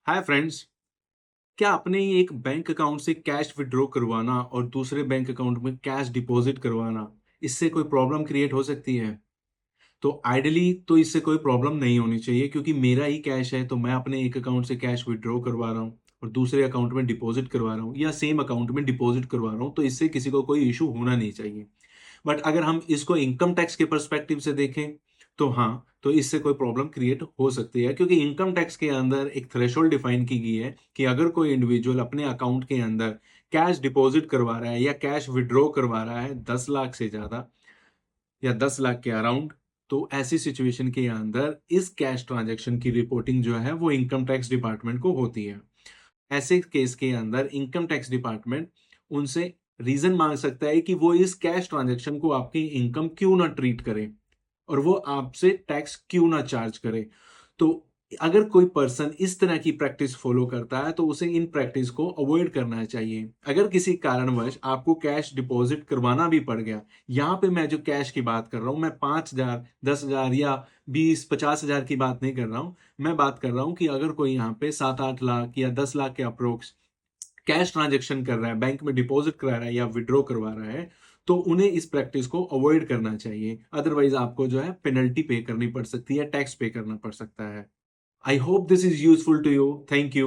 Hi friends. क्या अपने ही एक बैंक अकाउंट से कैश विड्रॉ करवाना और दूसरे बैंक अकाउंट में कैश डिपॉजिट करवाना, इससे कोई प्रॉब्लम क्रिएट हो सकती है? तो आइडियली तो इससे कोई प्रॉब्लम नहीं होनी चाहिए, क्योंकि मेरा ही कैश है तो मैं अपने एक अकाउंट से कैश विड्रॉ करवा रहा हूँ और दूसरे अकाउंट में डिपॉजिट करवा रहा हूँ या सेम अकाउंट में डिपॉजिट करवा रहा हूँ, तो इससे किसी को कोई इशू होना नहीं चाहिए। बट अगर हम इसको इनकम टैक्स के पर्सपेक्टिव से देखें, तो हाँ, तो इससे कोई प्रॉब्लम क्रिएट हो सकती है, क्योंकि इनकम टैक्स के अंदर एक थ्रेशोल्ड डिफाइन की गई है कि अगर कोई इंडिविजुअल अपने अकाउंट के अंदर कैश डिपॉजिट करवा रहा है या कैश विड्रॉ करवा रहा है 10 लाख से ज्यादा या 10 लाख के अराउंड, तो ऐसी सिचुएशन के अंदर इस कैश ट्रांजैक्शन की रिपोर्टिंग जो है वो इनकम टैक्स डिपार्टमेंट को होती है। ऐसे केस के अंदर इनकम टैक्स डिपार्टमेंट उनसे रीजन मांग सकता है कि वो इस कैश ट्रांजैक्शन को आपकी इनकम क्यों ना ट्रीट करे और वो आपसे टैक्स क्यों ना चार्ज करे। तो अगर कोई पर्सन इस तरह की प्रैक्टिस फॉलो करता है तो उसे इन प्रैक्टिस को अवॉइड करना चाहिए। अगर किसी कारणवश आपको कैश डिपॉजिट करवाना भी पड़ गया, यहाँ पे मैं जो कैश की बात कर रहा हूँ, मैं 5,000, 10,000 या 20-50,000 की बात नहीं कर रहा हूँ। मैं बात कर रहा हूँ कि अगर कोई यहाँ पे 7-8 लाख या 10 लाख के अप्रोक्स कैश ट्रांजैक्शन कर रहा है, बैंक में डिपॉजिट करा रहा है या विड्रॉ करवा रहा है, तो उन्हें इस प्रैक्टिस को अवॉइड करना चाहिए। अदरवाइज आपको जो है पेनल्टी पे करनी पड़ सकती है, टैक्स पे करना पड़ सकता है। I hope this is useful to you. Thank you.